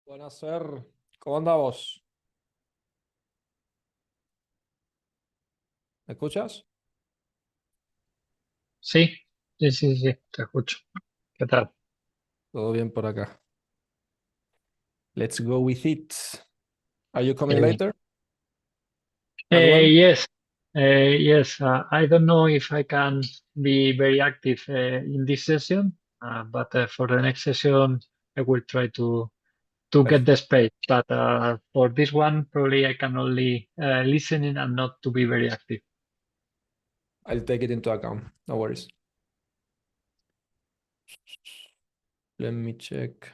Buenas, Ser. ¿Cómo andamos? ¿Me escuchas? Sí, sí, te escucho. ¿Qué tal? Todo bien por acá. Let's go with it. Are you coming Eh, later as well? yes, yes. I don't know if I can be very active in this session, but for the next session, I will try to get Perfect. the space. But for this one, probably I can only listen in and not to be very active. I'll take it into account. No worries. Let me check.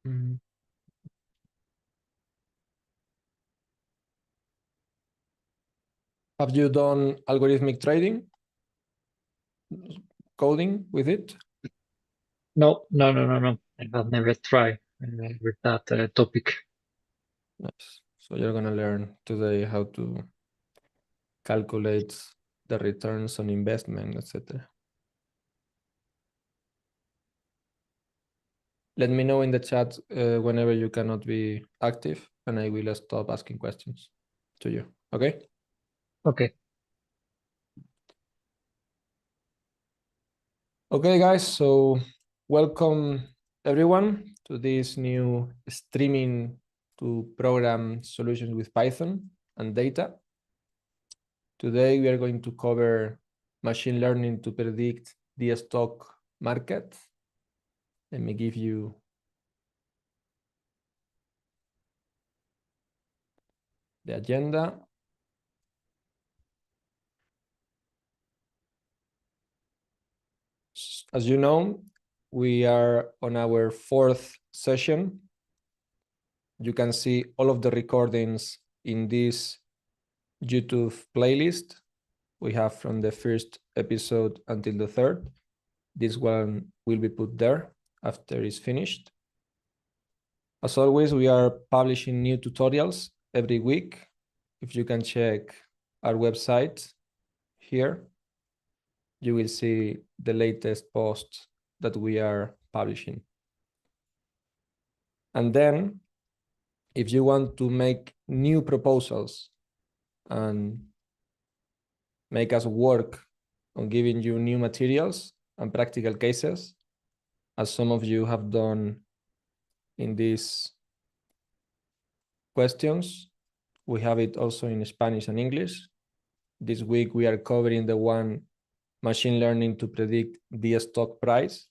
Mm. Have you done algorithmic trading, coding with it? No. I have never tried with that topic. Nice. So you're gonna learn today how to calculate the returns on investment, etc. Let me know in the chat whenever you cannot be active, and I will stop asking questions to you. Okay? Okay. Okay, guys. So welcome everyone to this new streaming to program solutions with Python and data. Today we are going to cover machine learning to predict the stock market. Let me give you the agenda. As you know, we are on our fourth session. You can see all of the recordings in this YouTube playlist we have from the first episode until the third. This one will be put there after it's finished. As always, we are publishing new tutorials every week. If you can check our website here, you will see the latest posts that we are publishing. And then, if you want to make new proposals and make us work on giving you new materials and practical cases, as some of you have done in these questions, we have it also in Spanish and English. This week we are covering the one machine learning to predict the stock price.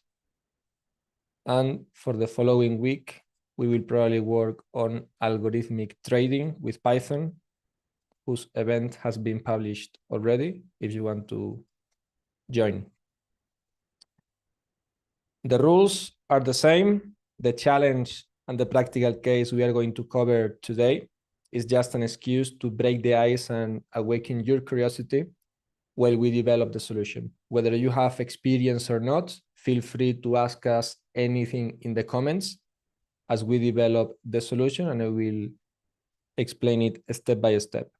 And for the following week, we will probably work on algorithmic trading with Python, whose event has been published already if you want to join. The rules are the same. The challenge and the practical case we are going to cover today is just an excuse to break the ice and awaken your curiosity while we develop the solution. Whether you have experience or not, feel free to ask us anything in the comments as we develop the solution, and I will explain it step by step.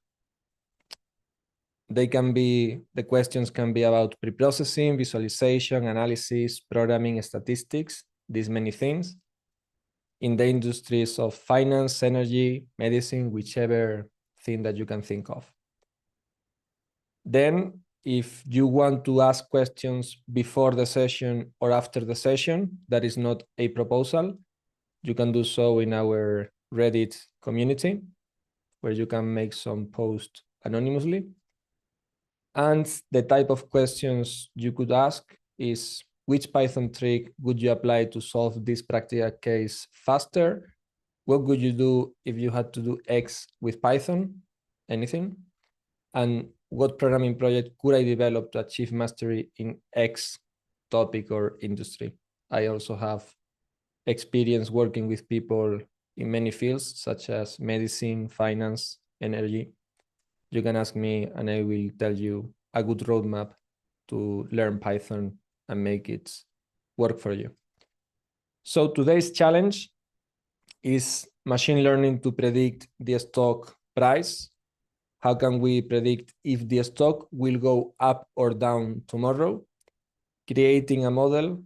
The questions can be about preprocessing, visualization, analysis, programming, statistics, these many things in the industries of finance, energy, medicine, whichever thing that you can think of. Then, if you want to ask questions before the session or after the session, that is not a proposal, you can do so in our Reddit community, where you can make some posts anonymously. And the type of questions you could ask is, which Python trick would you apply to solve this practical case faster? What would you do if you had to do X with Python? Anything? And what programming project could I develop to achieve mastery in X topic or industry? I also have experience working with people in many fields, such as medicine, finance, energy. You can ask me, and I will tell you a good roadmap to learn Python and make it work for you. So today's challenge is machine learning to predict the stock price. How can we predict if the stock will go up or down tomorrow? Creating a model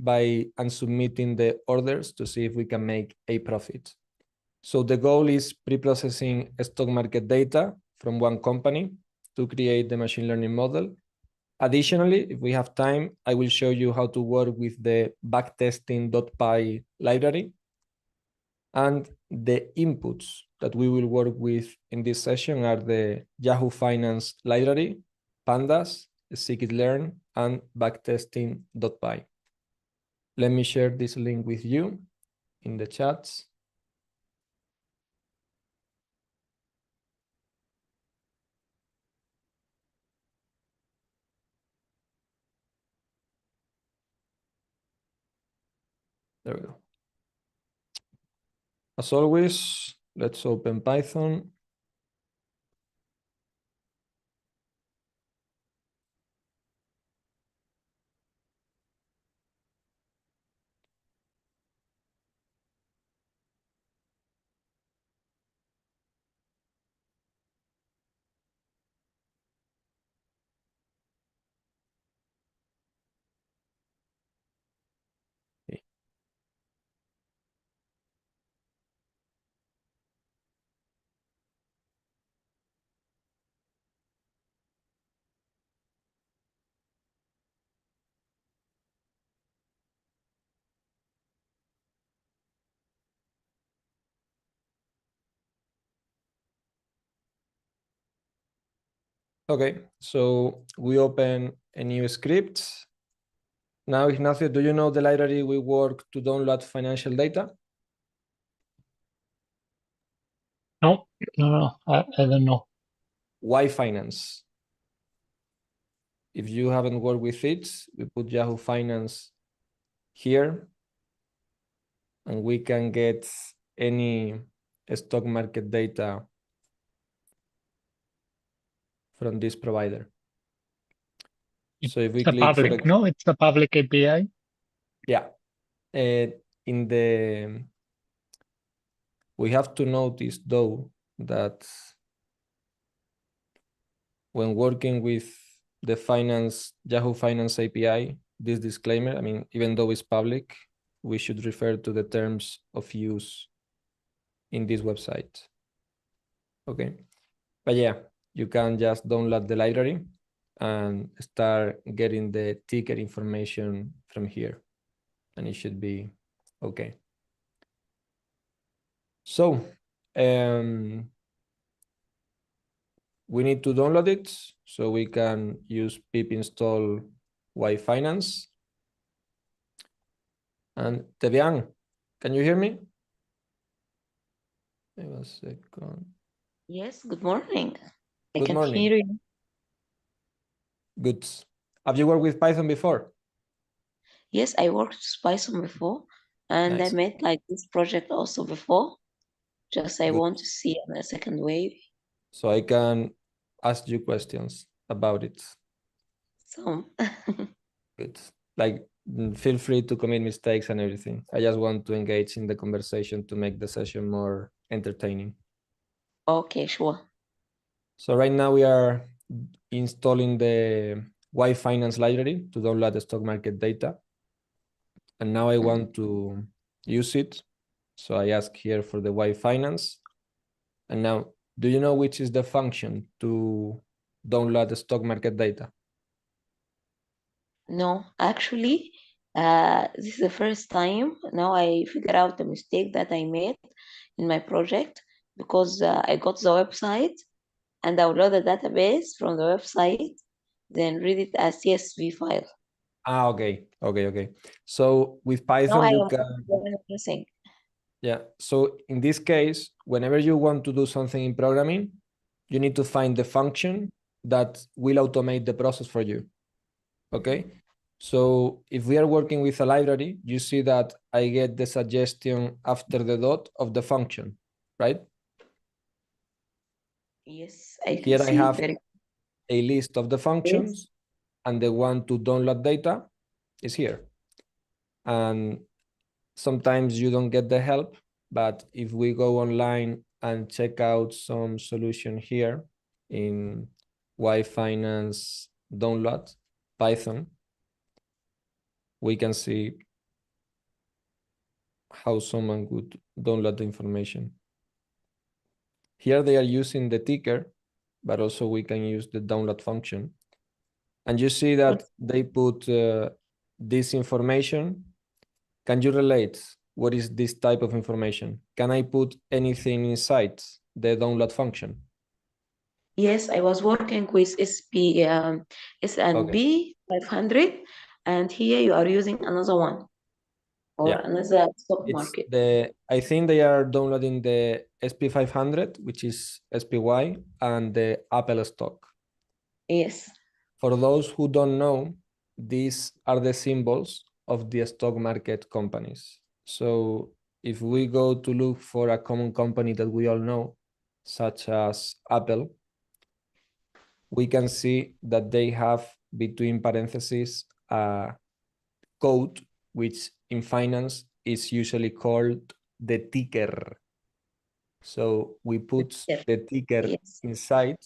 and submitting the orders to see if we can make a profit. So the goal is pre-processing stock market data from one company to create the machine learning model. Additionally, if we have time, I will show you how to work with the backtesting.py library. And the inputs that we will work with in this session are the Yahoo Finance library, pandas, scikit-learn, and backtesting.py. Let me share this link with you in the chats. There we go. As always, let's open Python. Okay. Okay, so we open a new script. Now, Ignacio, do you know the library we work to download financial data? No, I don't know. Why Finance? If you haven't worked with it, we put Yahoo Finance here, and we can get any stock market data from this provider. So if we It's a click public, no, it's a public API. Yeah, we have to notice though that when working with the Yahoo Finance API, this disclaimer, I mean, even though it's public, we should refer to the terms of use in this website. Okay, but yeah, you can just download the library and start getting the ticket information from here, and it should be okay. So we need to download it, so we can use pip install yfinance. And Tebian, can you hear me? Wait a second. Yes, good morning. I Good can morning. hear you. Good. Have you worked with Python before? Yes, I worked with Python before, and Nice. I made like this project also before. Just I Good. want to see on a second wave. So I can ask you questions about it. So Good. Like, feel free to commit mistakes and everything. I just want to engage in the conversation to make the session more entertaining. okay, sure. So right now we are installing the Y Finance library to download the stock market data. And now I want to use it. So I ask here for the Y Finance. And now, do you know which is the function to download the stock market data? No, actually, this is the first time now I figure out the mistake that I made in my project because I got the website and download the database from the website, then read it as CSV file. Okay. So with Python, Now I you am can, everything. yeah. So in this case, whenever you want to do something in programming, you need to find the function that will automate the process for you. Okay. So if we are working with a library, you see that I get the suggestion after the dot of the function, right? Yes, I can Here I see have very a list of the functions, and the one to download data is here. And sometimes you don't get the help, but if we go online and check out some solution here in Y Finance download Python, we can see how someone could download the information. Here they are using the ticker, but also we can use the download function. And you see that they put this information. Can you relate? What is this type of information? Can I put anything inside the download function? Yes, I was working with S&P 500, and here you are using another one or Yeah. another stock It's market. I think they are downloading the SP500, which is SPY, and the Apple stock. Yes. For those who don't know, these are the symbols of the stock market companies. So if we go to look for a common company that we all know, such as Apple, we can see that they have between parentheses a code, which in finance is usually called the ticker. So we put the ticker Yes. inside,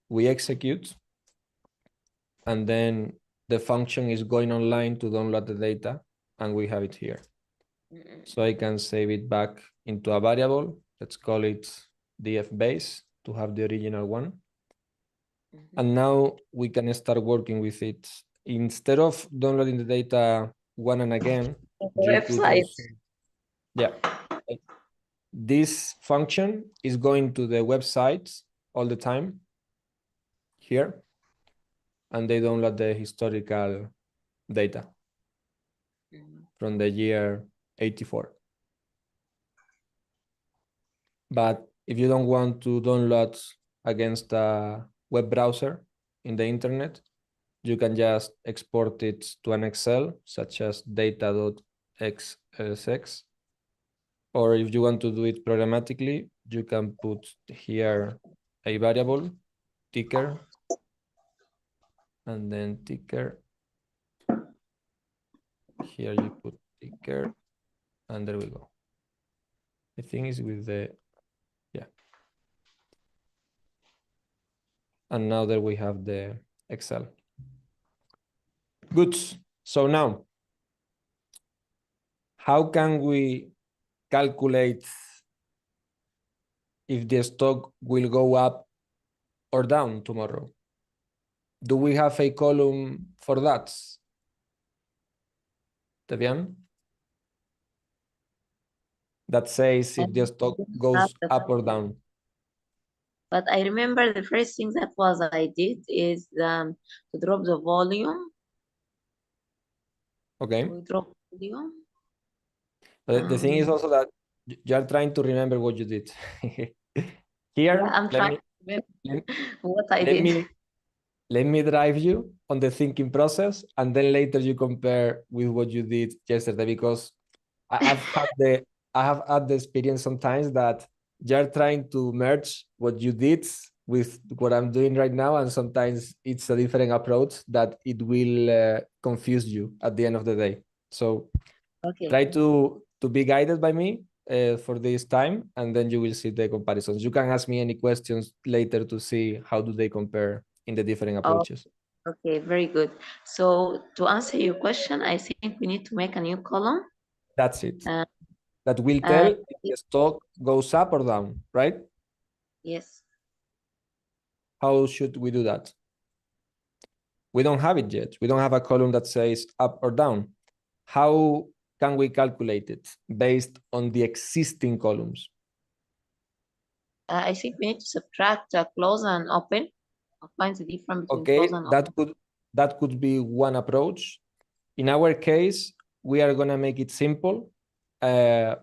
we execute, and then the function is going online to download the data, and we have it here. So I can save it back into a variable. Let's call it dfbase to have the original one. And now we can start working with it. Instead of downloading the data one and again, you could also, yeah. This function is going to the websites all the time here, and they download the historical data from the year 84. But if you don't want to download against a web browser in the internet, you can just export it to an Excel, such as data.xlsx. Or if you want to do it programmatically, you can put here a variable, ticker, and then ticker. Here you put ticker, and there we go. The thing is with the, yeah. And now that we have the Excel. Good. So now, how can we calculate if the stock will go up or down tomorrow? Do we have a column for that? Debian? That says if the stock goes up or down. But I remember the first thing that was I did is to drop the volume. Okay. We drop volume. But the thing is also that you are trying to remember what you did. Here, I'm trying to remember what I let did. let me drive you on the thinking process, and then later you compare with what you did yesterday, because I have had the experience sometimes that you're trying to merge what you did with what I'm doing right now, and sometimes it's a different approach that it will confuse you at the end of the day. So try to be guided by me for this time, and then you will see the comparisons. You can ask me any questions later to see how do they compare in the different approaches. Okay, very good. So to answer your question, I think we need to make a new column. That's it. That will tell if the stock goes up or down, right? Yes. How should we do that? We don't have it yet. We don't have a column that says up or down. How can we calculate it based on the existing columns? I think we need to subtract close and open. Find the difference between close and open. That could be one approach. In our case, we are gonna make it simple. To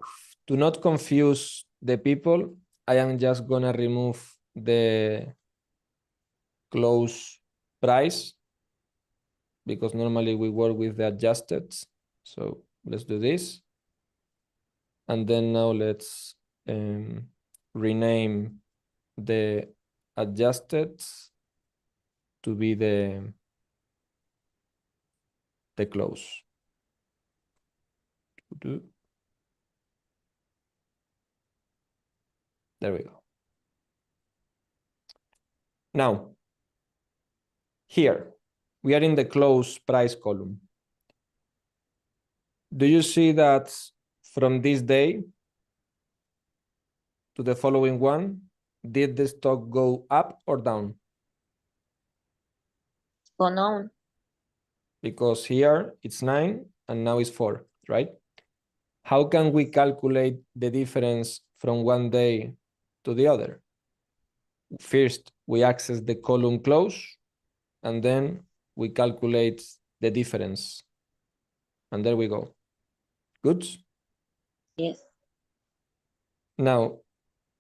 not confuse the people, I am just gonna remove the close price, because normally we work with the adjusted. So let's do this. And then now let's rename the adjusted to be the the close. There we go. Now, here, we are in the close price column. Do you see that from this day to the following one, did the stock go up or down? Go on. Because here it's 9 and now it's 4, right? How can we calculate the difference from one day to the other? First, we access the column close, and then we calculate the difference. And there we go. Good? Yes. Now,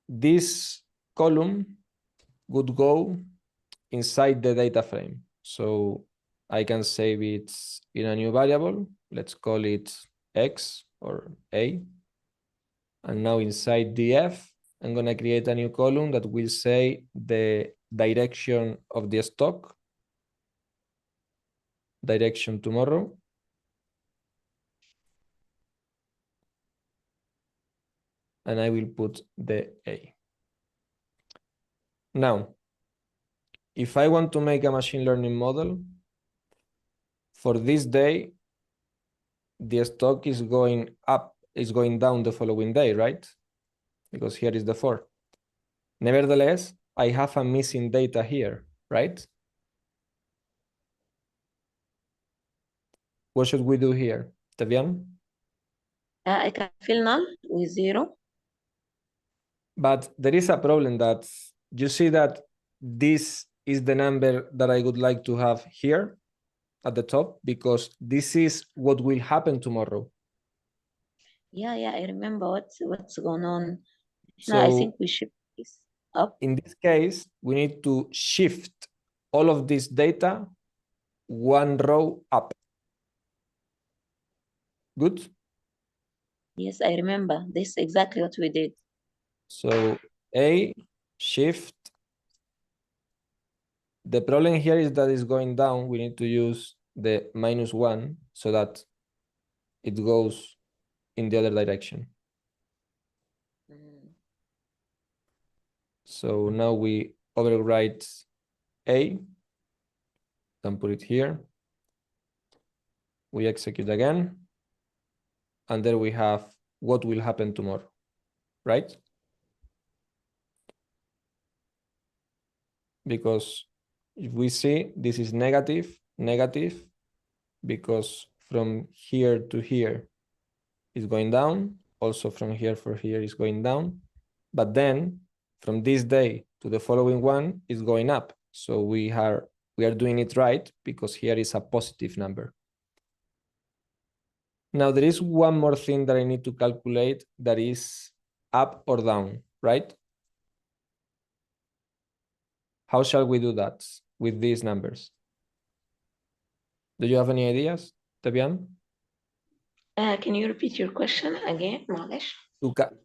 this column would go inside the data frame. So I can save it in a new variable. Let's call it X or A. And now inside df, I'm going to create a new column that will say the direction of the stock, direction tomorrow. And I will put the A. Now, if I want to make a machine learning model, for this day, the stock is going up, is going down the following day, right? Because here is the 4. Nevertheless, I have a missing data here, right? What should we do here, Tevian? I can fill null with 0. But there is a problem that you see that this is the number that I would like to have here at the top, because this is what will happen tomorrow. Yeah, I remember what's going on. So I think we shift this up. in this case, we need to shift all of this data one row up. Good? Yes, I remember. This is exactly what we did. So A, shift. The problem here is that it's going down. We need to use the -1 so that it goes in the other direction. So now we overwrite A and put it here. We execute again. And there we have what will happen tomorrow, right? Because if we see this is negative, because from here to here is going down. Also from here for here is going down. But then from this day to the following one is going up. So we are doing it right because here is a positive number. Now there is one more thing that I need to calculate, that is up or down, right? How shall we do that with these numbers? Do you have any ideas, Tebian? Can you repeat your question again, معلش?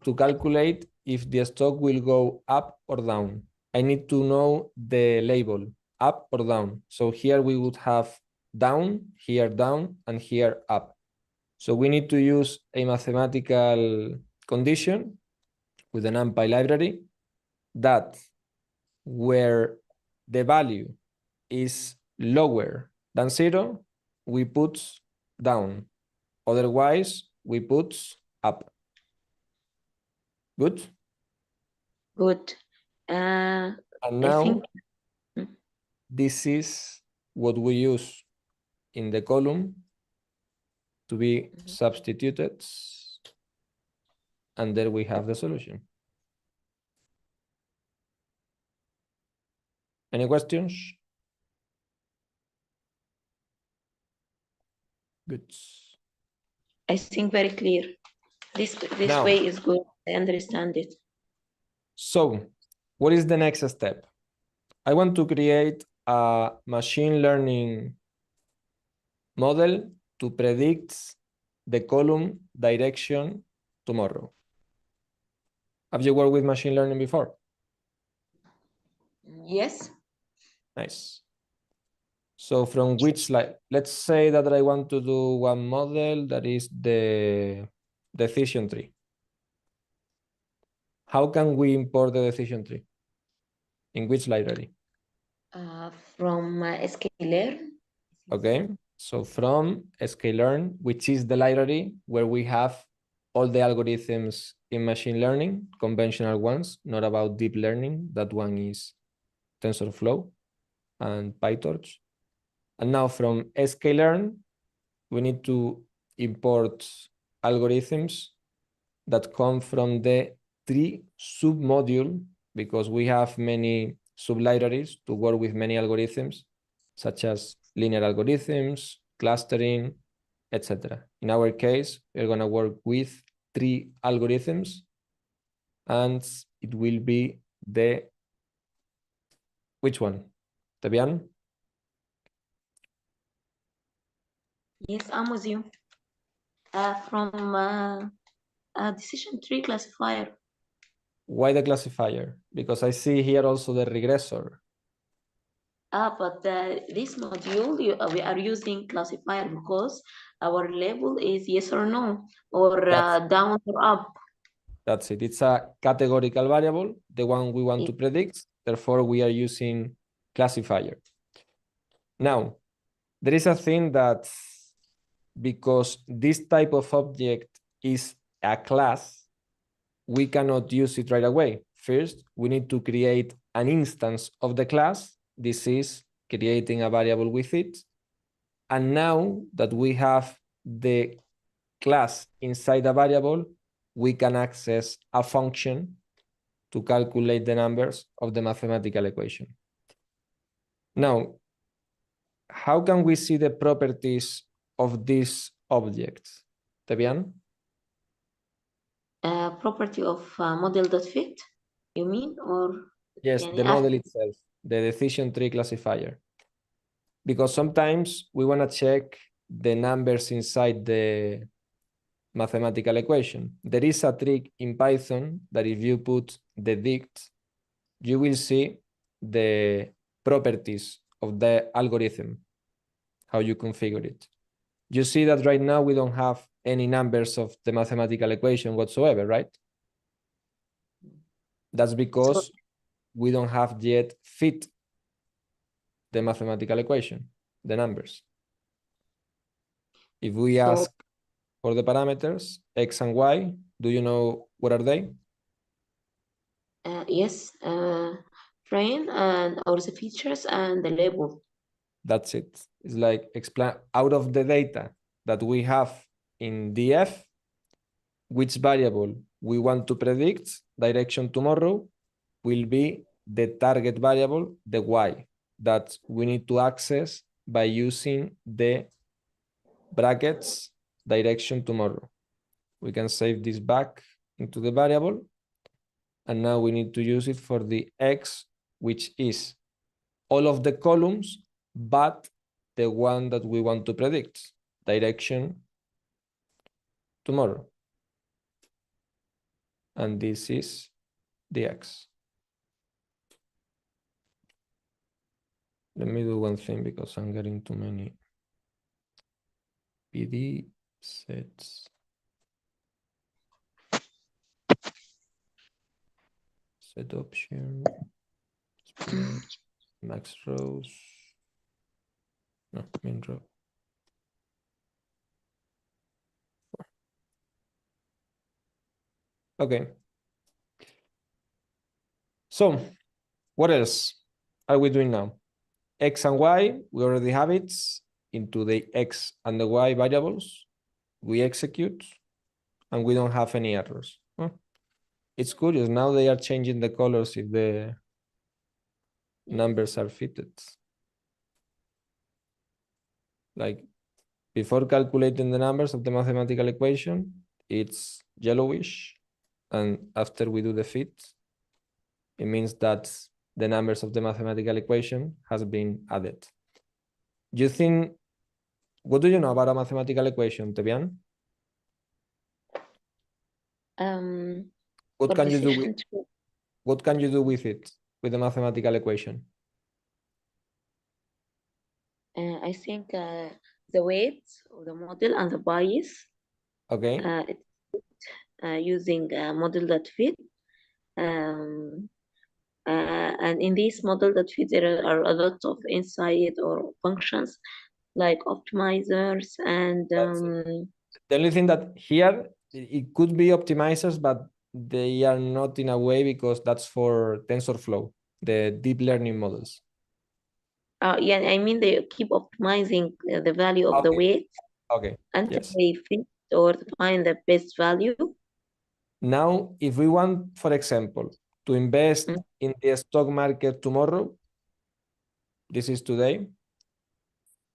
To calculate if the stock will go up or down, I need to know the label, up or down. So here we would have down, here down, and here up. So we need to use a mathematical condition with an NumPy library that where the value is lower than 0, we put down. Otherwise, we put up. Good? Good. And I now, think this is what we use in the column to be substituted. And there we have the solution. Any questions? Good. I think very clear. This Now, way is good. I understand it. So, what is the next step? I want to create a machine learning model to predict the column direction tomorrow. Have you worked with machine learning before? Yes. Nice. So from which slide? Let's say that I want to do one model that is the decision tree. How can we import the decision tree? In which library? From sklearn. Okay, so from sklearn, which is the library where we have all the algorithms in machine learning, conventional ones, not about deep learning. That one is TensorFlow and PyTorch. And now from sklearn, we need to import algorithms that come from the tree submodule, because we have many sublibraries to work with many algorithms, such as linear algorithms, clustering, etc. In our case, we're going to work with three algorithms, and it will be the, which one? Debian? Yes, I'm with you. From decision tree classifier. Why the classifier? Because I see here also the regressor. But this module, we are using classifier because our label is yes or no, or down or up. That's it. It's a categorical variable, the one we want to predict. Therefore, we are using classifier. Now, there is a thing that because this type of object is a class, we cannot use it right away. First, we need to create an instance of the class. This is creating a variable with it. And now that we have the class inside a variable, we can access a function to calculate the numbers of the mathematical equation. Now, how can we see the properties of this object? Debian? Property of model.fit, you mean? Or Yes, the model itself, the decision tree classifier. Because sometimes we want to check the numbers inside the mathematical equation. There is a trick in Python that if you put the dict, you will see the properties of the algorithm, how you configure it. You see that right now we don't have any numbers of the mathematical equation whatsoever, right? That's because we don't have yet fit the mathematical equation, the numbers. If we ask for the parameters, x and y, do you know what are they? Yes, frame and or the features and the label. That's it. It's like explain out of the data that we have in DF, which variable we want to predict direction tomorrow will be the target variable, the y, that we need to access by using the brackets direction tomorrow. We can save this back into the variable. And now we need to use it for the x, which is all of the columns, but the one that we want to predict, direction tomorrow. And this is the x. Let me do one thing because I'm getting too many PD sets. Set option, split, max rows, no, min row. Okay. So what else are we doing now? X and Y, we already have it into the X and the Y variables. We execute and we don't have any errors. It's curious, now they are changing the colors if the numbers are fitted. Like before calculating the numbers of the mathematical equation, it's yellowish. And after we do the fit, it means that the numbers of the mathematical equation has been added. You think, what do you know about a mathematical equation, Tebian? What can you do with what can you do with it, with the mathematical equation? I think the weight of the model and the bias. Okay. It's using a model that fit. Um, and in this model that fit, there are a lot of insight or functions like optimizers and That's it. The only thing that here it could be optimizers, but they are not in a way because that's for TensorFlow, the deep learning models. yeah, I mean they keep optimizing the value of the Okay. weight Okay. until Yes. they fit or find the best value. Now, if we want, for example, to invest Mm. in the stock market tomorrow, this is today,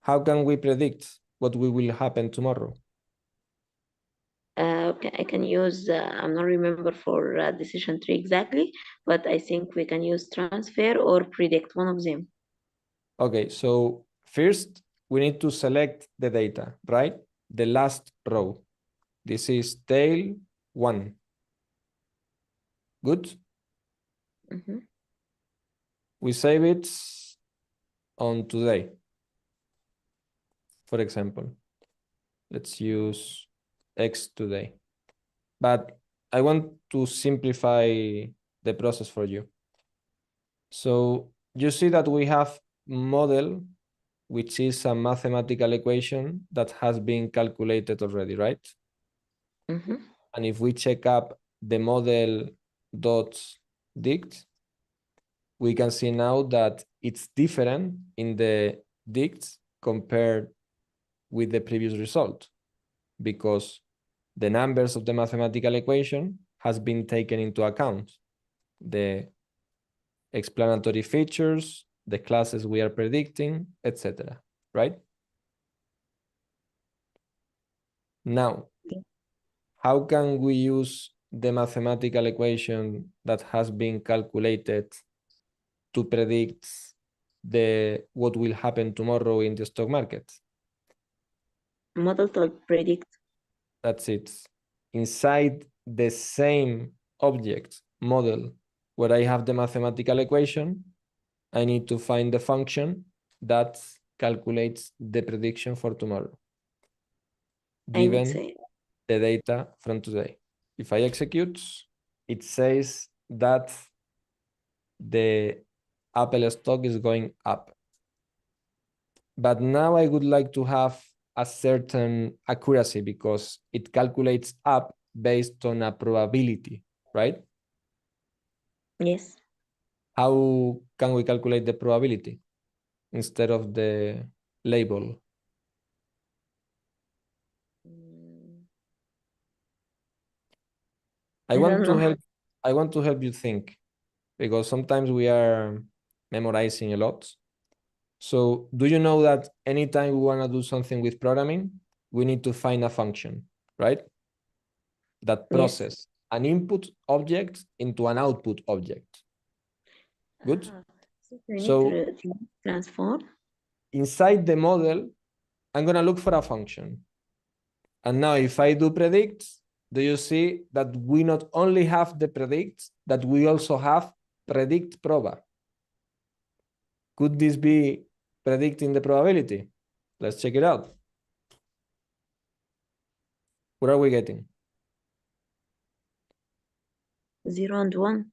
how can we predict what will happen tomorrow? Okay, I can use, I'm not remember for decision tree exactly, but I think we can use transfer or predict, one of them. Okay, so first we need to select the data, right? The last row. This is tail 1. Good. Mhm. We save it on today. For example, let's use X today. But I want to simplify the process for you. So you see that we have model, which is a mathematical equation that has been calculated already, right? Mhm. And if we check up the model dots dict, we can see now that it's different in the dicts compared with the previous result, because the numbers of the mathematical equation has been taken into account. The explanatory features, the classes we are predicting, etc. Right? Now, how can we use the mathematical equation that has been calculated to predict what will happen tomorrow in the stock market? Model to predict. That's it. Inside the same object model where I have the mathematical equation, I need to find the function that calculates the prediction for tomorrow, I would given say. the data from today. If I execute, it says that the Apple stock is going up. But now I would like to have a certain accuracy because it calculates up based on a probability, right? Yes. How can we calculate the probability instead of the label? Mm, I I want don't to know. help I want to help you think, because sometimes we are memorizing a lot. So do you know that anytime we want to do something with programming, we need to find a function, right? That Yes. process an input object into an output object. Good. So we need So to transform. inside the model, I'm going to look for a function. And now if I do predict, do you see that we not only have the predict, that we also have predict proba? Could this be predicting the probability? Let's check it out. What are we getting? 0 and 1.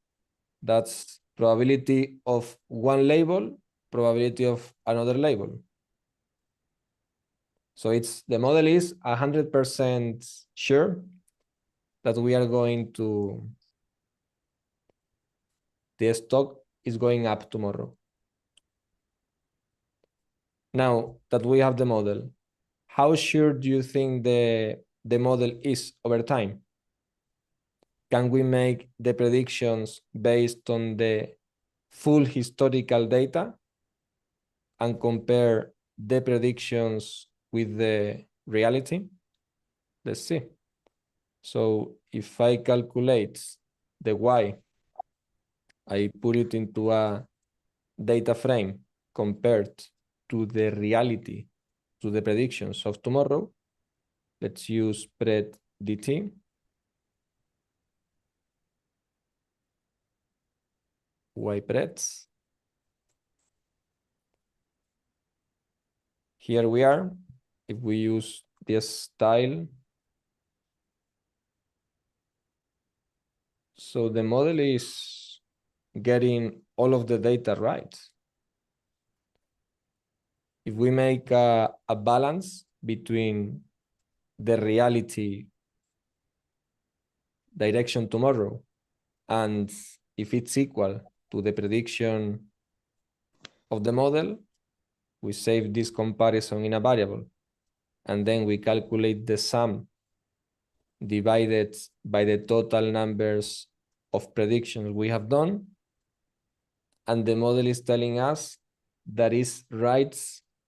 That's probability of one label, probability of another label. So the model is 100% sure that we are going to, the stock is going up tomorrow. Now that we have the model, how sure do you think the model is over time? Can we make the predictions based on the full historical data and compare the predictions with the reality? Let's see. So if I calculate the Y, I put it into a data frame compared to the reality, to the predictions of tomorrow. Let's use spread DT. Y preds. Here we are. If we use this style, so the model is getting all of the data right. If we make a balance between the reality direction tomorrow and if it's equal to the prediction of the model, we save this comparison in a variable, and then we calculate the sum divided by the total numbers of predictions we have done, and the model is telling us that is right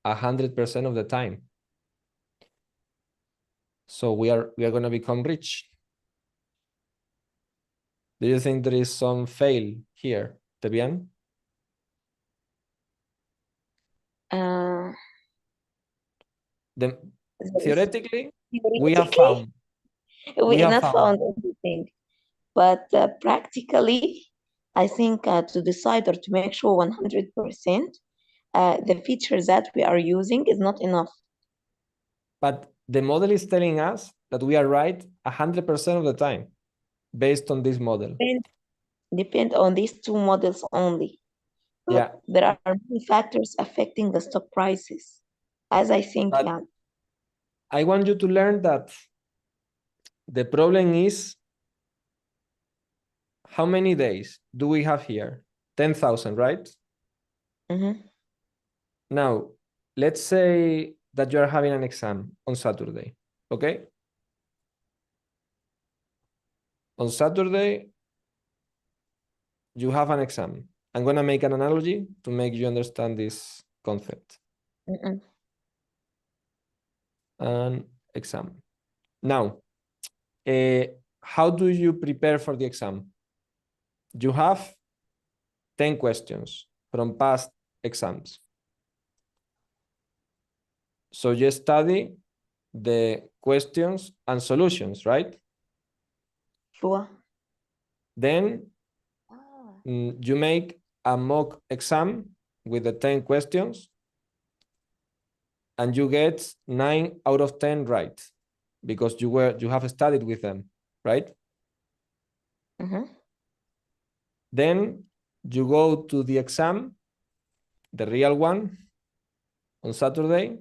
100% of the time. So we are going to become rich. Do you think there is some fail here, Tebian? Uh, The, there is- theoretically, we have Theoretically, found. we have not found. found anything, but practically, I think to decide or to make sure 100%, the features that we are using is not enough. But the model is telling us that we are right 100% of the time based on this model. Depend on these two models only. But Yeah. there are many factors affecting the stock prices, as I think, But yeah. I want you to learn that the problem is how many days do we have here? 10,000, right? Mm-hmm. Now, let's say that you are having an exam on Saturday, okay? On Saturday, you have an exam. I'm going to make an analogy to make you understand this concept. Mm-mm. An exam. Now, how do you prepare for the exam? You have 10 questions from past exams. So you study the questions and solutions, right? Sure. Then you make a mock exam with the 10 questions and you get 9 out of 10 right because you have studied with them, right? Mm-hmm. Then you go to the exam, the real one, on Saturday,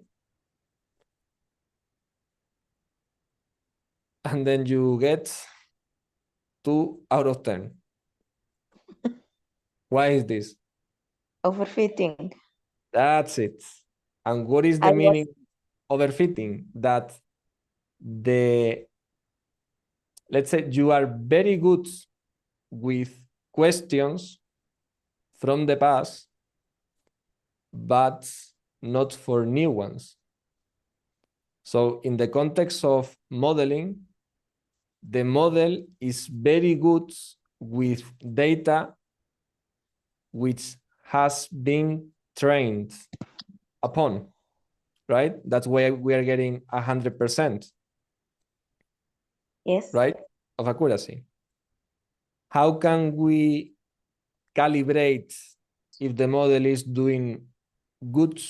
and then you get 2 out of 10. Why is this? Overfitting. That's it. And what is the meaning overfitting? That let's say you are very good with questions from the past, but not for new ones. So in the context of modeling, the model is very good with data which has been trained upon, right? That's why we are getting 100%, Yes. right, of accuracy. How can we calibrate if the model is doing good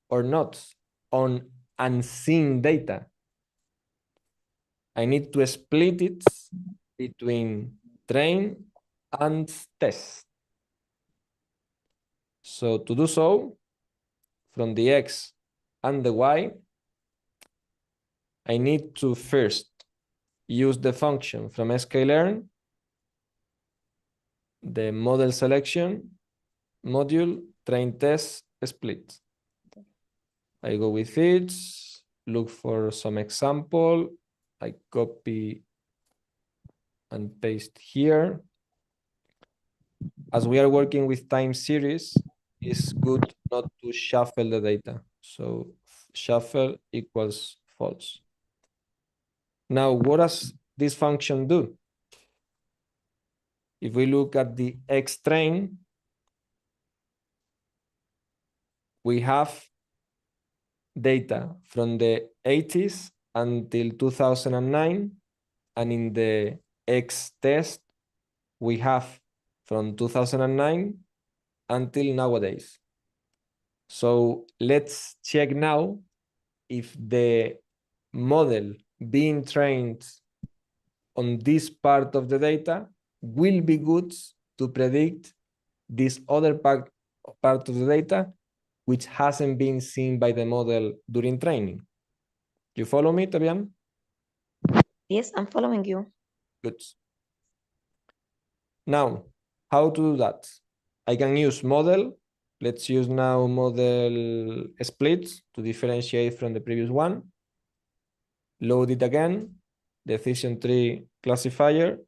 or not on unseen data? I need to split it between train and test. So to do so, from the X and the Y, I need to first use the function from sklearn, the model selection module, train test split. I go with it, look for some example. I copy and paste here. As we are working with time series, it's good not to shuffle the data. So shuffle equals false. Now, what does this function do? If we look at the X train, we have data from the 80s until 2009, and in the X test, we have from 2009 until nowadays. So let's check now if the model being trained on this part of the data will be good to predict this other part of the data which hasn't been seen by the model during training. You follow me, Tabian? Yes, I'm following you. Good. Now, how to do that? I can use model. Let's use now model split to differentiate from the previous one. Load it again, decision tree classifier,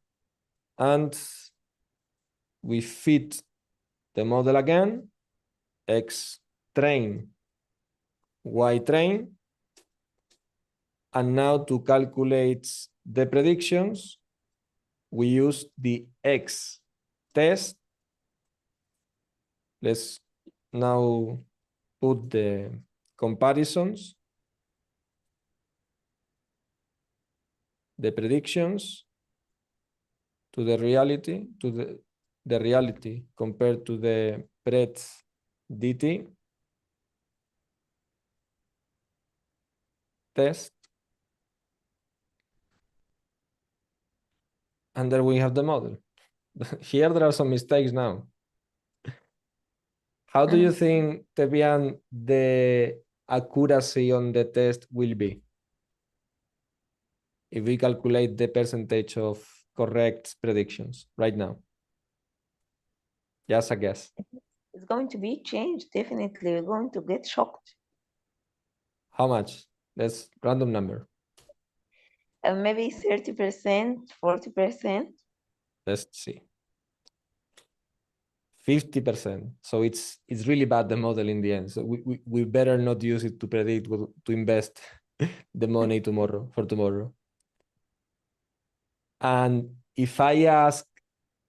and we fit the model again, X train, Y train, and now to calculate the predictions, we use the X test. Let's now put the comparisons, the predictions to the reality, to the reality compared to the pred DT test. And there we have the model. Here there are some mistakes now. How do you think, Tebian, the accuracy on the test will be? If we calculate the percentage of correct predictions right now. Just a guess. It's going to be changed, definitely. We're going to get shocked. How much? Let's random number. Maybe 30%, 40%. Let's see. 50%. So it's really bad, the model in the end. So we better not use it to predict, to invest the money for tomorrow. And if I ask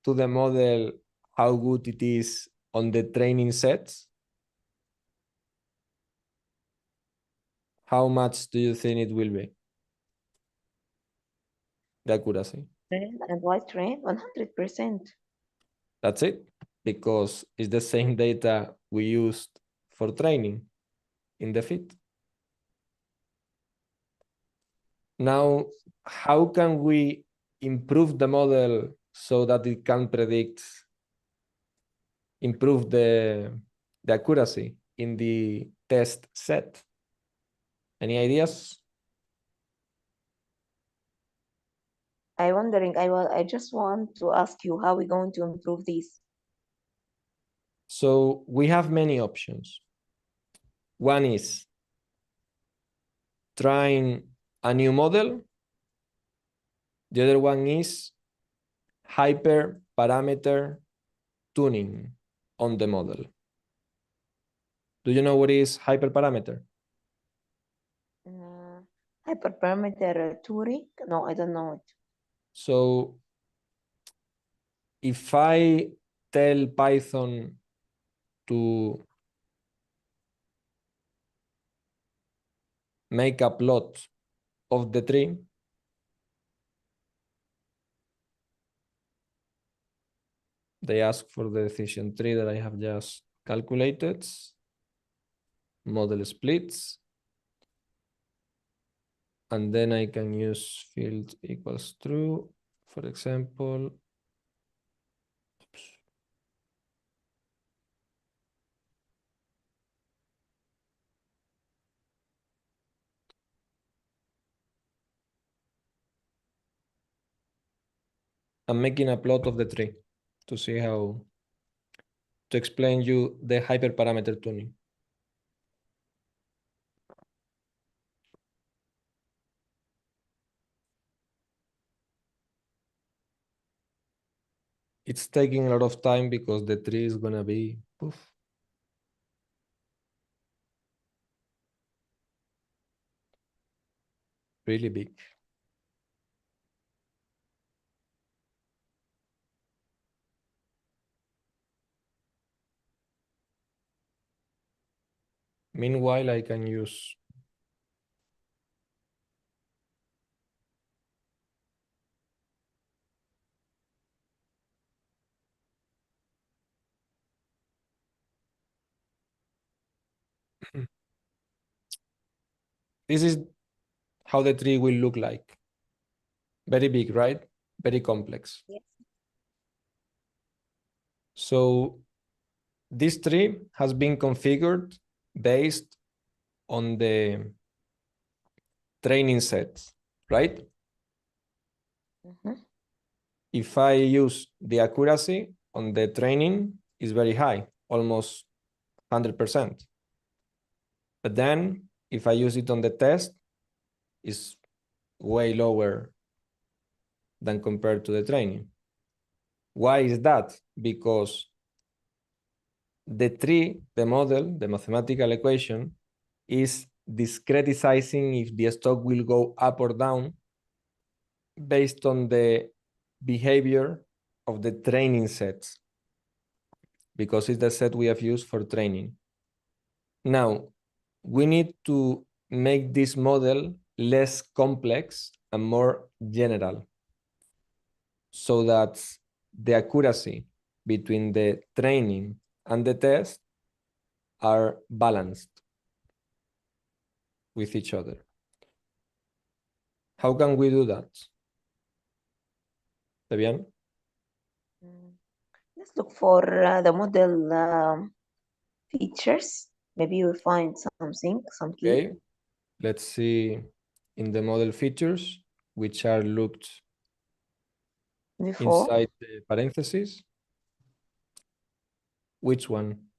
to the model how good it is on the training sets, how much do you think it will be? The accuracy. And white train, 100%. That's it, because it's the same data we used for training in the fit. Now, how can we improve the model so that it can predict, improve the accuracy in the test set? Any ideas? I just want to ask you how we're going to improve this. So we have many options. One is trying a new model. The other one is hyperparameter tuning on the model. Do you know what is hyperparameter? Hyperparameter Turing? No, I don't know it. So if I tell Python to make a plot of the tree, they ask for the decision tree that I have just calculated, model splits, and then I can use field equals true, for example. I'm making a plot of the tree to see how to explain you the hyperparameter tuning. It's taking a lot of time because the tree is gonna be poof, really big. Meanwhile, I can use this is how the tree will look like. Very big, right? Very complex. Yes. So this tree has been configured based on the training set, right? Mhm. If I use the accuracy on the training is very high, almost 100%. But then if I use it on the test, it's way lower than compared to the training. Why is that? Because the tree, the model, the mathematical equation, is discretizing if the stock will go up or down based on the behavior of the training sets, because it's the set we have used for training. Now, we need to make this model less complex and more general so that the accuracy between the training and the test are balanced with each other. How can we do that? Fabian? Let's look for the model features. Maybe you'll find something, some key. Okay, let's see in the model features, which are looked Before. inside the parentheses. Which one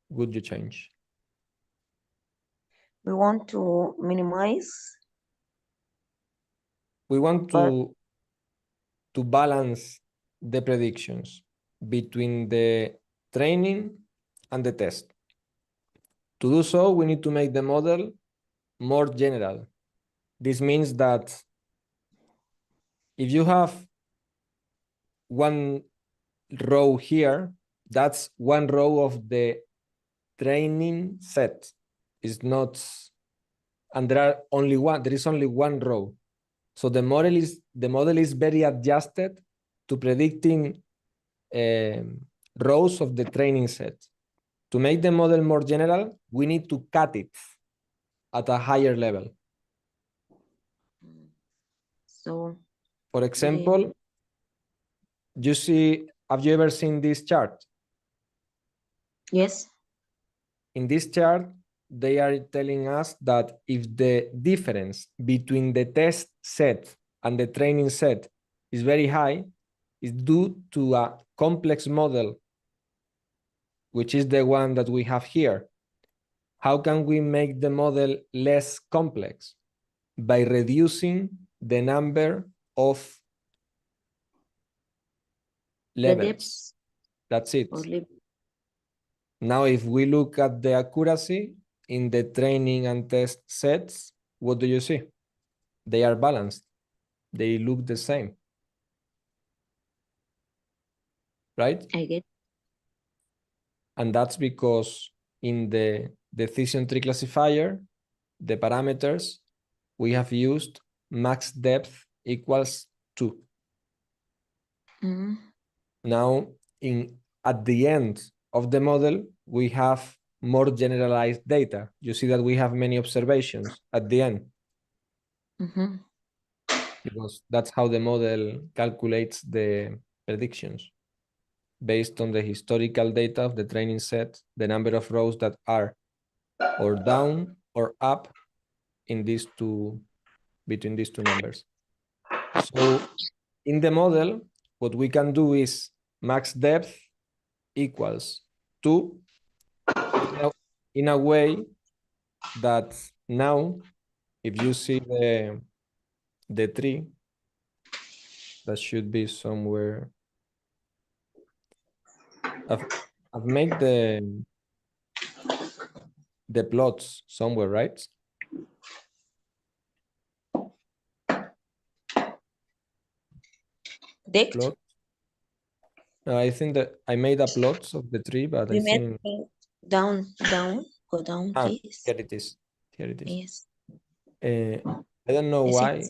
would you change? We want to minimize. We want But to balance the predictions between the training and the test. To do so, we need to make the model more general. This means that if you have one row here, that's one row of the training set. It's not, and there is only one row. So the model is very adjusted to predicting rows of the training set. To make the model more general, we need to cut it at a higher level. so For example, have you ever seen this chart? yes. In this chart, they are telling us that if the difference between the test set and the training set is very high, it's due to a complex model, which is the one that we have here. How can we make the model less complex? By reducing the number of levels. That's it. Now, if we look at the accuracy in the training and test sets, what do you see? They are balanced. They look the same. Right? I get. And that's because in the decision tree classifier, the parameters, we have used max depth equals 2. Mm-hmm. Now, at the end of the model, we have more generalized data. You see that we have many observations at the end. Mm-hmm. Because that's how the model calculates the predictions based on the historical data of the training set, the number of rows that are or down or up in between these two numbers. So in the model, what we can do is max depth equals 2 in a way that now, if you see the tree, that should be somewhere. I've made the plots somewhere, right? Predict. I think that I made a plot of the tree, but We I made think down, go down, please. here it is. Here it is. Yes. I don't know Is why it?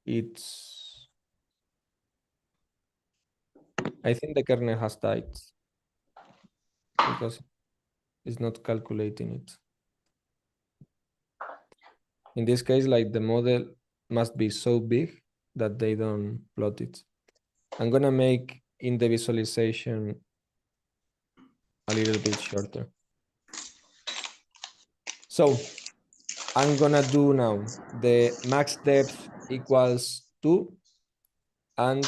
it's. I think the kernel has died because it's not calculating it. In this case, like the model must be so big that they don't plot it. I'm gonna make in the visualization a little bit shorter. So I'm gonna do now the max depth equals 2, and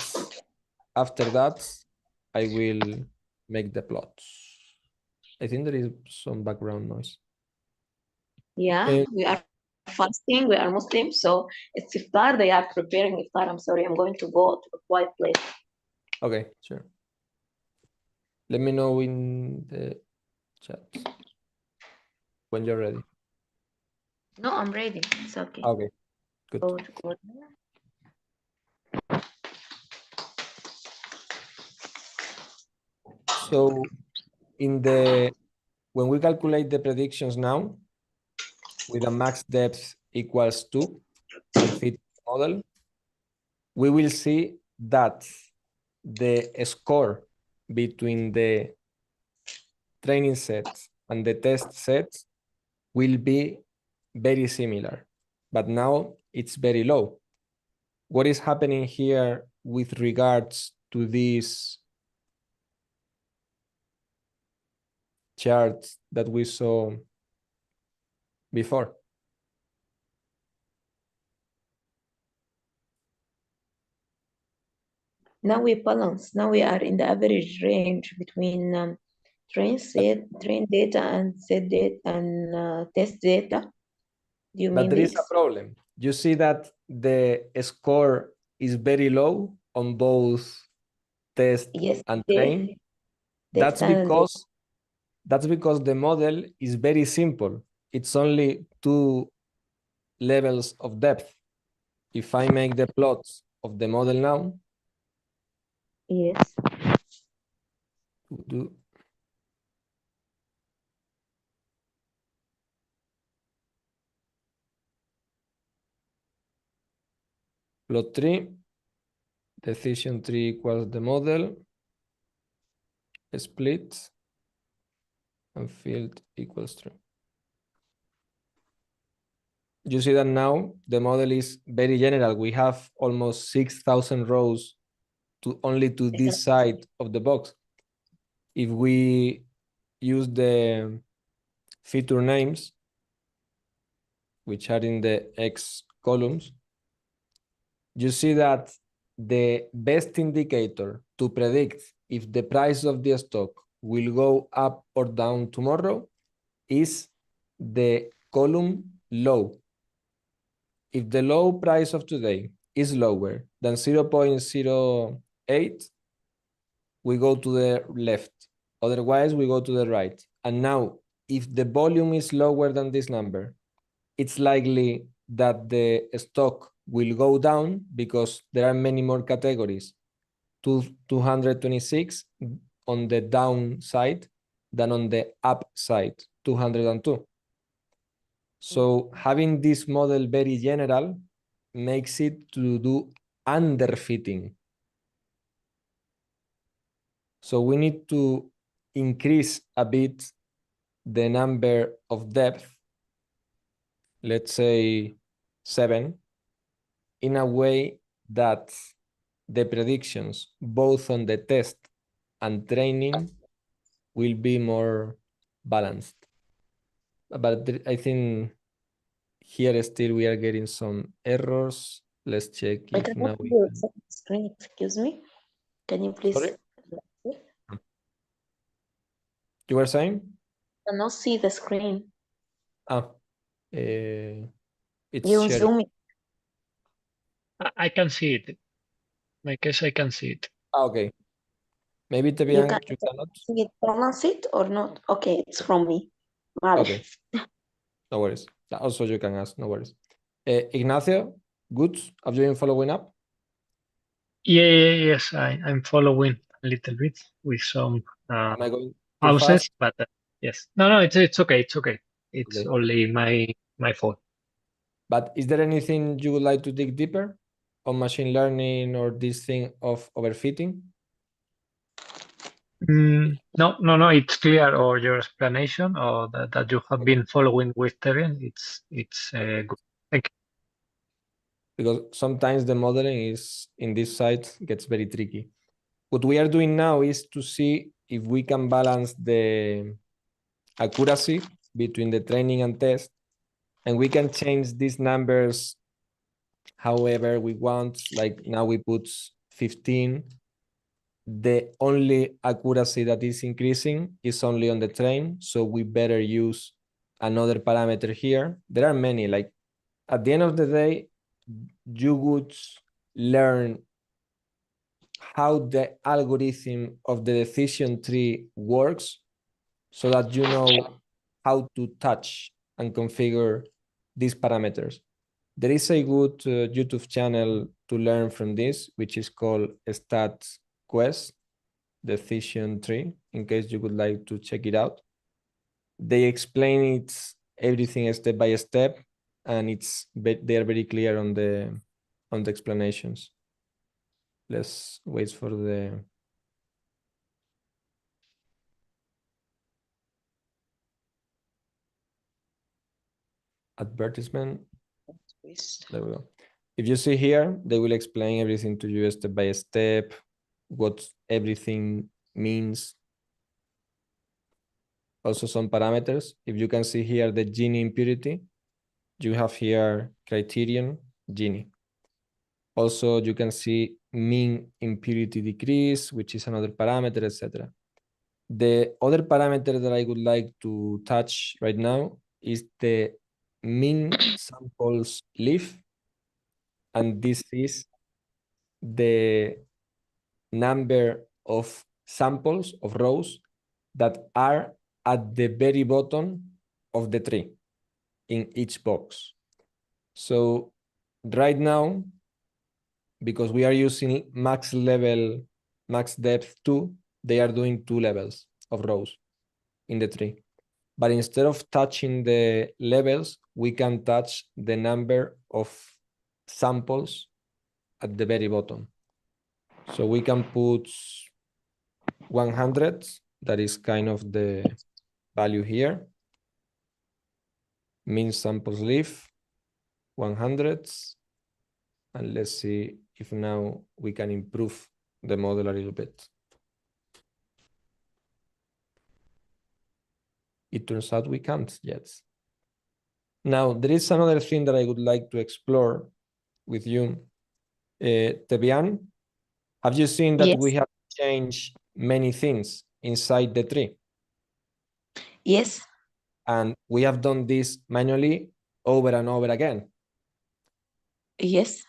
after that, I will make the plots. I think there is some background noise. Yeah, we are fasting, we are Muslim, so it's iftar, they are preparing iftar. I'm sorry, I'm going to go to a quiet place. Okay, sure. Let me know in the chat when you're ready. No, I'm ready. It's okay. Okay, good. Go to corner. So when we calculate the predictions now with a max depth equals 2 and fit model, we will see that the score between the training set and the test set will be very similar, but now it's very low. What is happening here with regards to this chart that we saw before? Now we balance. Now we are in the average range between train data and set data and test data. Do you But mean there is a this? problem. You see that the score is very low on both test Yes, and test, train. test That's and because the model is very simple. It's only 2 levels of depth. If I make the plots of the model now, yes. do plot 3, decision tree equals the model, split, and field equals true. You see that now the model is very general. We have almost 6,000 rows only to this side of the box. If we use the feature names, which are in the X columns, you see that the best indicator to predict if the price of the stock will go up or down tomorrow is the column low. If the low price of today is lower than 0.08, we go to the left. Otherwise, we go to the right. And now, if the volume is lower than this number, it's likely that the stock will go down because there are many more categories, 226 on the downside than on the upside, 202. So having this model very general makes it to do underfitting. So we need to increase a bit the number of depth, let's say 7, in a way that the predictions, both on the test and training, will be more balanced. But I think here still we are getting some errors. Let's check I if cannot now see we your can. screen. Excuse me. Can you please? Sorry? You were saying? I cannot see the screen. It's You sharing. zoom it. I can see it. My case, I can see it. Okay. Maybe You Tebian, can you cannot. see it, pronounce it or not? Okay, it's from me. Vale. Okay. No worries. Also, you can ask. No worries. Ignacio, good. Have you been following up? Yes, I'm following a little bit with some Am I going too pauses, fast? but yes. No, it's okay. It's okay. It's Okay. only my fault. But is there anything you would like to dig deeper on machine learning or this thing of overfitting? No. It's clear, or your explanation, or that you have been following with Terry. It's Perfect. good. Thank because sometimes the modeling is in this site gets very tricky. What we are doing now is to see if we can balance the accuracy between the training and test, and we can change these numbers however we want. Like now we put 15. The only accuracy that is increasing is only on the train, so we better use another parameter here. There are many, like at the end of the day, you would learn how the algorithm of the decision tree works so that you know how to touch and configure these parameters. There is a good YouTube channel to learn from this, which is called Stat Quest Decision Tree, in case you would like to check it out. They explain it everything step by step, and they are very clear on the explanations. Let's wait for the advertisement. There we go. If you see here, they will explain everything to you step by step, what everything means. Also some parameters. If you can see here the Gini impurity, you have here criterion Gini. Also, you can see mean impurity decrease, which is another parameter, etc. The other parameter that I would like to touch right now is the mean samples leaf. And this is the number of samples of rows that are at the very bottom of the tree in each box. So right now, because we are using max level, max depth 2, they are doing 2 levels of rows in the tree. But instead of touching the levels, we can touch the number of samples at the very bottom. So we can put 100, that is kind of the value here. Mean samples leaf, 100. And let's see if now we can improve the model a little bit. It turns out we can't yet. Now, there is another thing that I would like to explore with you. Tebian, have you seen that we have changed many things inside the tree? Yes. And we have done this manually over and over again. Yes.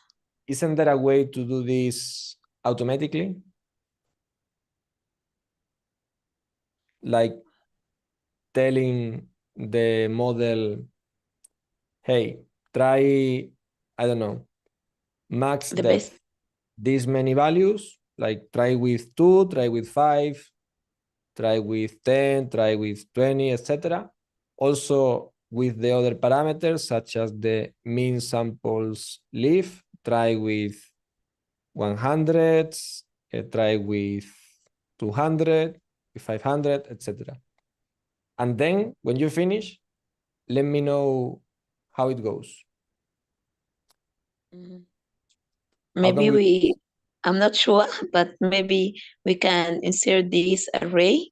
Isn't there a way to do this automatically? Like telling the model, hey, try, I don't know, max The depth, best. these many values, like try with 2, try with 5, try with 10, try with 20, etc. Also with the other parameters, such as the mean samples leaf, try with 100, try with 200, with 500, etc. And then when you finish, let me know how it goes. Maybe I'm not sure, but maybe we can insert this array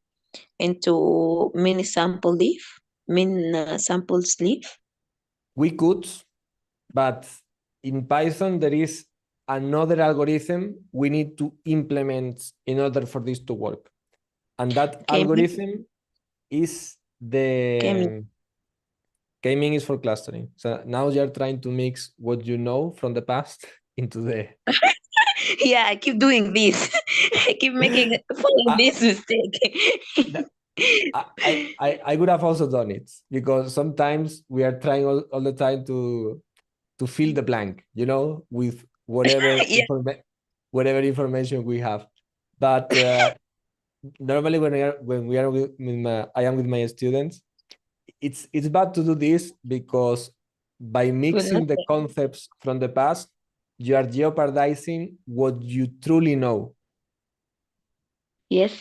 into mini sample leaf, min samples leaf. We could, but in Python, there is another algorithm we need to implement in order for this to work. And that algorithm is the K-mean is for clustering. So now you're trying to mix what you know from the past into the... Yeah, I keep doing this. I keep following this mistake. I would have also done it, because sometimes we are trying all the time to fill the blank, you know, with whatever whatever information we have. But normally when I am with my students, it's bad to do this, because by mixing the concepts from the past, you are jeopardizing what you truly know. Yes.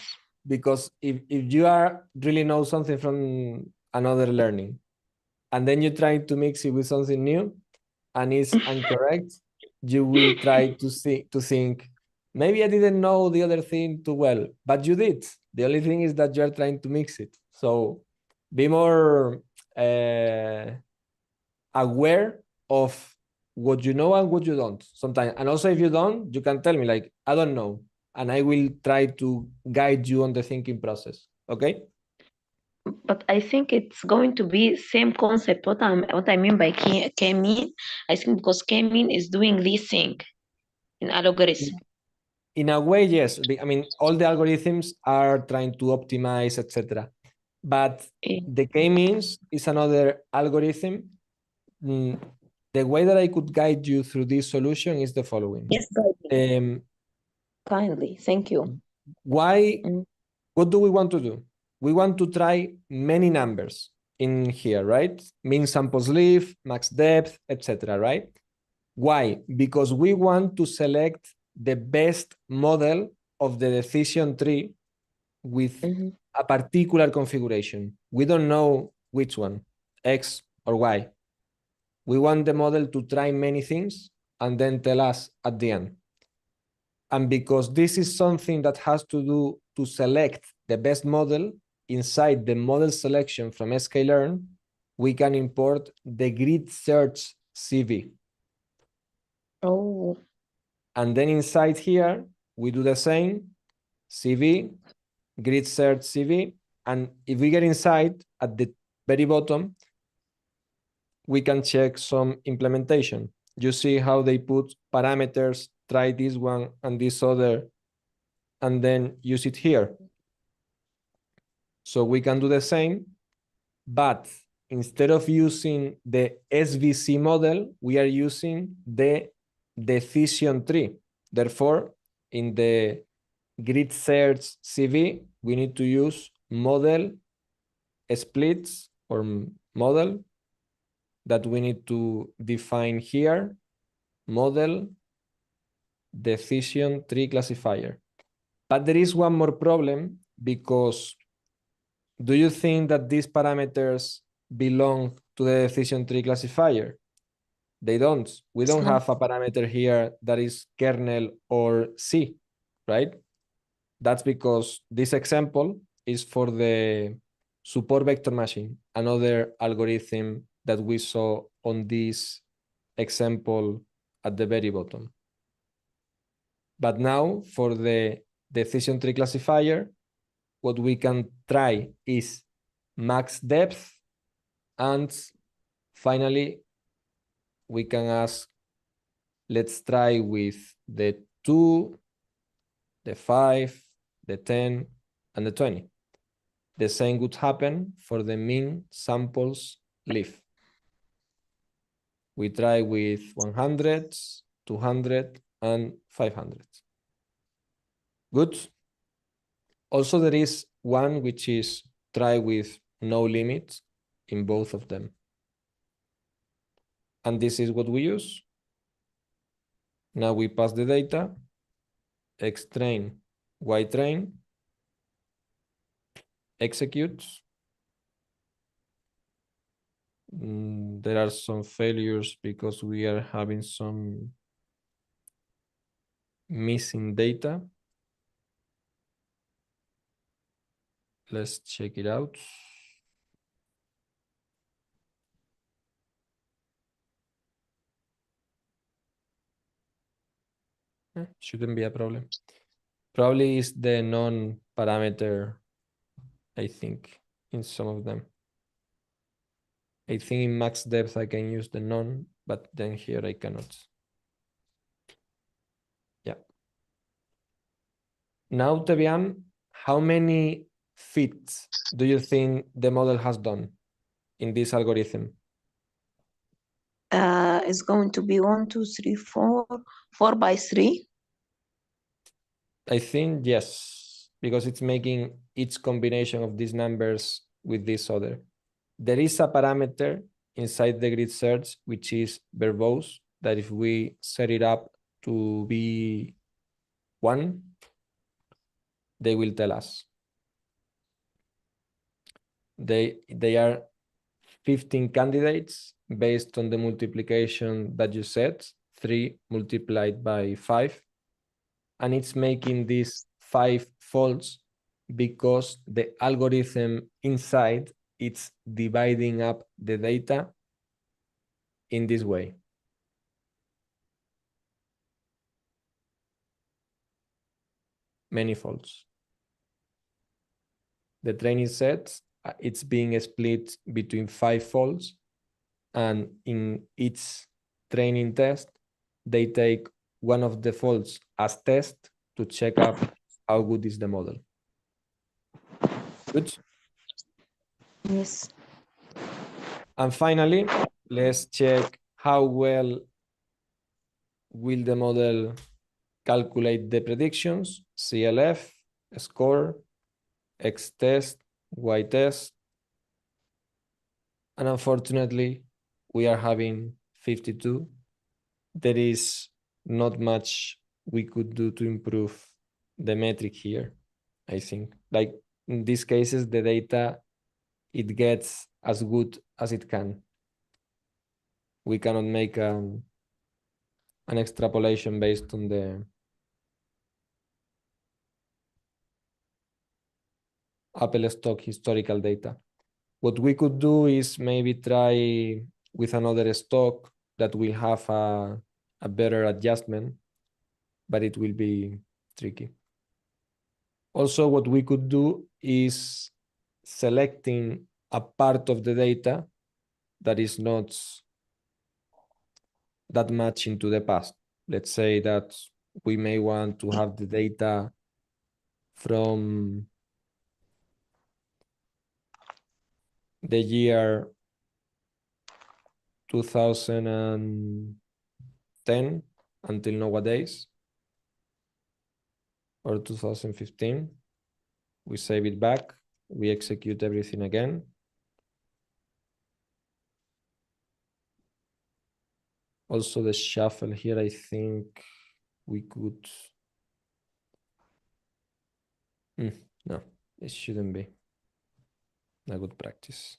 Because if you are really know something from another learning, and then you're trying to mix it with something new and it's incorrect, you will try to think, maybe I didn't know the other thing too well, but you did. The only thing is that you're trying to mix it. So be more aware of what you know and what you don't sometimes. And also, if you don't, you can tell me, like, I don't know. And I will try to guide you on the thinking process. Okay? But I think it's going to be same concept. What I mean by k-mean, I think because k-mean is doing this thing in algorithm. In a way, yes. I mean, all the algorithms are trying to optimize, etc. But the k-means is another algorithm. The way that I could guide you through this solution is the following. Yes, kindly. Thank you. Why? What do we want to do? We want to try many numbers in here, right? Mean samples leaf, max depth, etc. Right? Why? Because we want to select the best model of the decision tree with a particular configuration. We don't know which one, X or Y. We want the model to try many things and then tell us at the end. And because this is something that has to do to select the best model inside the model selection from sklearn, we can import the grid search CV. Oh. And then inside here, we do the same, CV, grid search CV. And if we get inside at the very bottom, we can check some implementation. You see how they put parameters, try this one and this other, and then use it here. So we can do the same, but instead of using the SVC model, we are using the decision tree. Therefore, in the grid search CV, we need to use model splits or model that we need to define here, model decision tree classifier. But there is one more problem, because do you think that these parameters belong to the decision tree classifier? They don't. We don't have a parameter here that is kernel or C, right? That's because this example is for the support vector machine, another algorithm that we saw on this example at the very bottom. But now for the decision tree classifier, what we can try is max depth, and finally we can ask, let's try with the 2, the 5, the 10, and the 20. The same would happen for the mean samples leaf. We try with 100, 200, and 500. Good. Also, there is one which is try with no limit in both of them. And this is what we use. Now we pass the data, X train, Y train, execute. There are some failures because we are having some missing data. Let's check it out. Shouldn't be a problem. Probably is the non-parameter, I think, in some of them. I think in max depth I can use the non, but then here I cannot. Yeah. Now, Tebian, how many fits do you think the model has done in this algorithm? It's going to be 1, 2, 3, 4, 4 by 3. I think yes, because it's making each combination of these numbers with this other. There is a parameter inside the grid search, which is verbose, that if we set it up to be 1, they will tell us. They are 15 candidates based on the multiplication that you set 3 multiplied by 5. And it's making these 5 folds because the algorithm inside it's dividing up the data in this way. Many folds. The training set, it's being split between 5 folds, and in each training test, they take one of the folds as test to check up how good is the model. Good. Yes. And finally, let's check how well will the model calculate the predictions, CLF, score, X test, Y test. And unfortunately, we are having 52. There is not much we could do to improve the metric here, I think. Like in these cases, the data, it gets as good as it can. We cannot make an extrapolation based on the Apple stock historical data. What we could do is maybe try with another stock that will have a better adjustment, but it will be tricky. Also, what we could do is selecting a part of the data that is not that much into the past. Let's say that we may want to have the data from the year 2010 until nowadays, or 2015. We save it back, we execute everything again. Also the shuffle here, I think we could, no, it shouldn't be a good practice.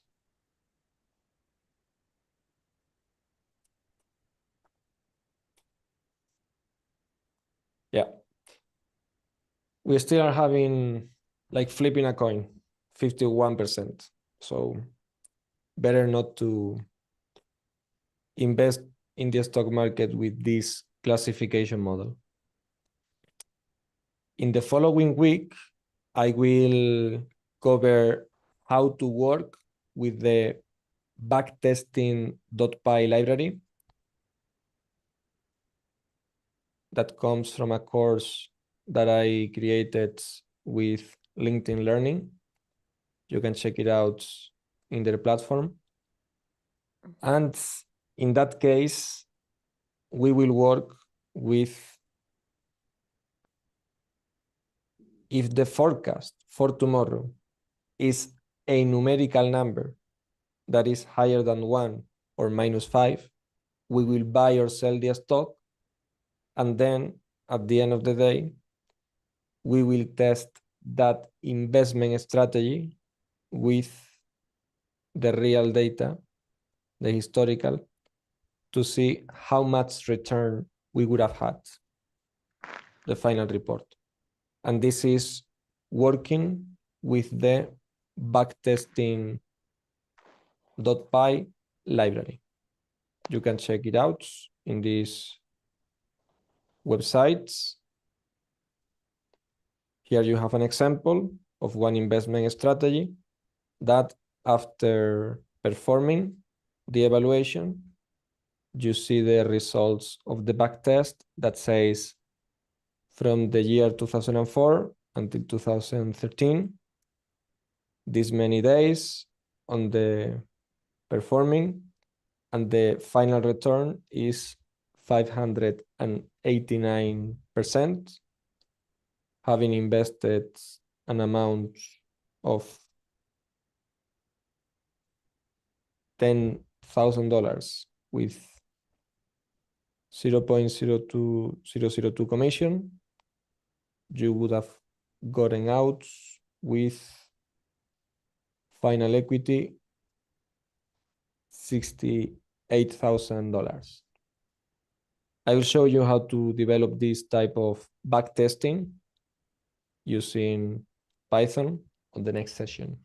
Yeah. We still are having like flipping a coin, 51%. So better not to invest in the stock market with this classification model. In the following week, I will cover how to work with the backtesting.py library that comes from a course that I created with LinkedIn Learning. You can check it out in their platform. And in that case, we will work with if the forecast for tomorrow is a numerical number that is higher than 1 or -5, we will buy or sell the stock. And then at the end of the day, we will test that investment strategy with the real data, the historical, to see how much return we would have had, the final report. And this is working with the backtesting.py library. You can check it out in these websites. Here you have an example of one investment strategy that after performing the evaluation, you see the results of the backtest that says from the year 2004 until 2013, this many days on the performing, and the final return is 589%, having invested an amount of $10,000 with 0.02002 commission. You would have gotten out with final equity $68,000. I will show you how to develop this type of back testing using Python on the next session.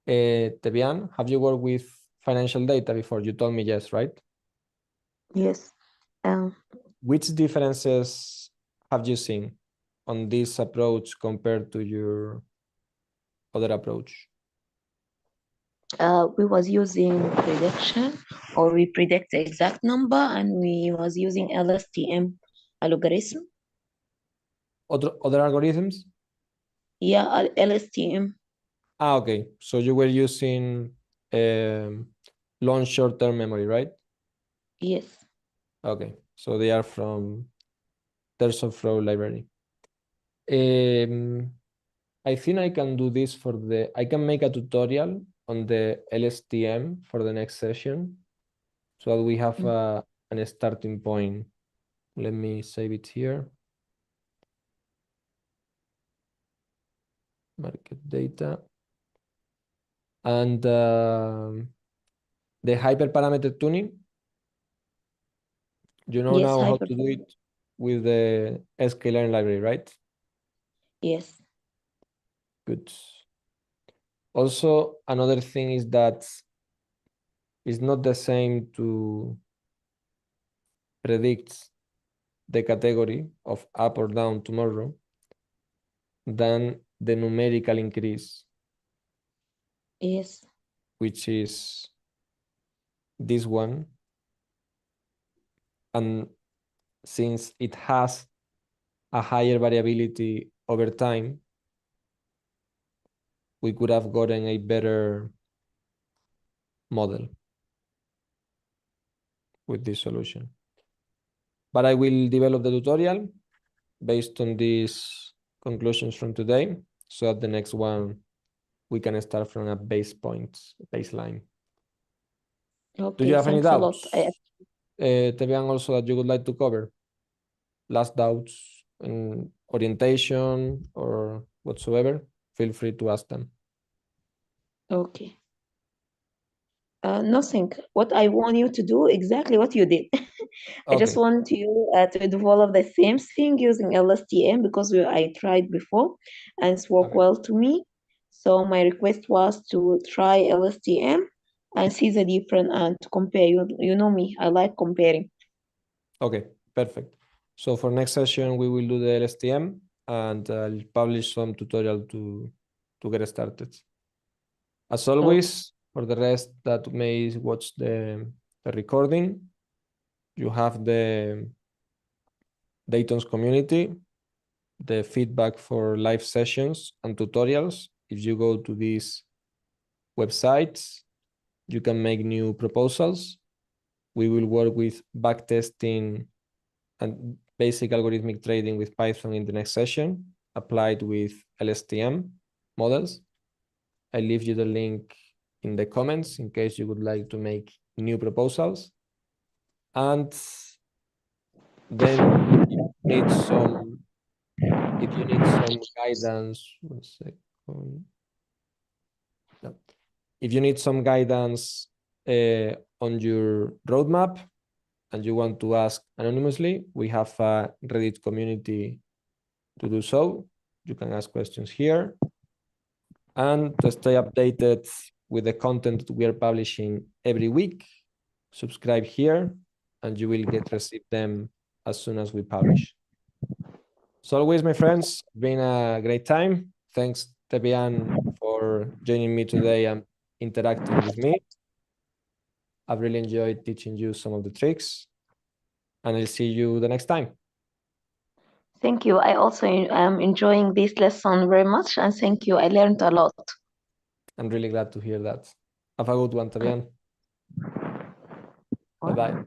Tebian, have you worked with financial data before? You told me yes, right? Yes. Which differences have you seen on this approach compared to your other approach? We was using prediction, or we predict the exact number, and we was using LSTM algorithm. Other algorithms? Yeah, LSTM. Okay. So you were using long short-term memory, right? Yes. Okay. So they are from TensorFlow library. I think I can do this I can make a tutorial on the LSTM for the next session so that we have an starting point. Let me save it here. Market data. And the hyperparameter tuning, you know Yes, now how to do it with the sklearn library, right? Yes. Good. Also, another thing is that it's not the same to predict the category of up or down tomorrow than the numerical increase, Yes. which is this one. And since it has a higher variability over time, we could have gotten a better model with this solution. But I will develop the tutorial based on these conclusions from today, so that the next one we can start from a baseline. Okay, Do you have any thanks a lot. doubts? Tebian, also that you would like to cover? Last doubts in orientation or whatsoever? Feel free to ask them. Okay. Nothing. What I want you to do exactly what you did. I just Okay. want you to develop the same thing using LSTM because I tried before and it's worked Okay. well to me. So my request was to try LSTM and see the difference and to compare. You know me, I like comparing. Okay, perfect. So for next session, we will do the LSTM and I'll publish some tutorial to get started. As always, for the rest that may watch the recording, you have the Datons community, the feedback for live sessions and tutorials. If you go to these websites, you can make new proposals. We will work with backtesting and basic algorithmic trading with Python in the next session, applied with LSTM models. I leave you the link in the comments in case you would like to make new proposals. And then if you need some guidance, one second. No. If you need some guidance on your roadmap and you want to ask anonymously, we have a Reddit community to do so. You can ask questions here. And to stay updated with the content we are publishing every week, subscribe here and you will receive them as soon as we publish. So always, my friends, been a great time. Thanks, Tebian, for joining me today and interacting with me. I've really enjoyed teaching you some of the tricks, and I'll see you the next time. Thank you. I also am enjoying this lesson very much, and thank you. I learned a lot. I'm really glad to hear that. Have a good one, Tebian. Bye-bye.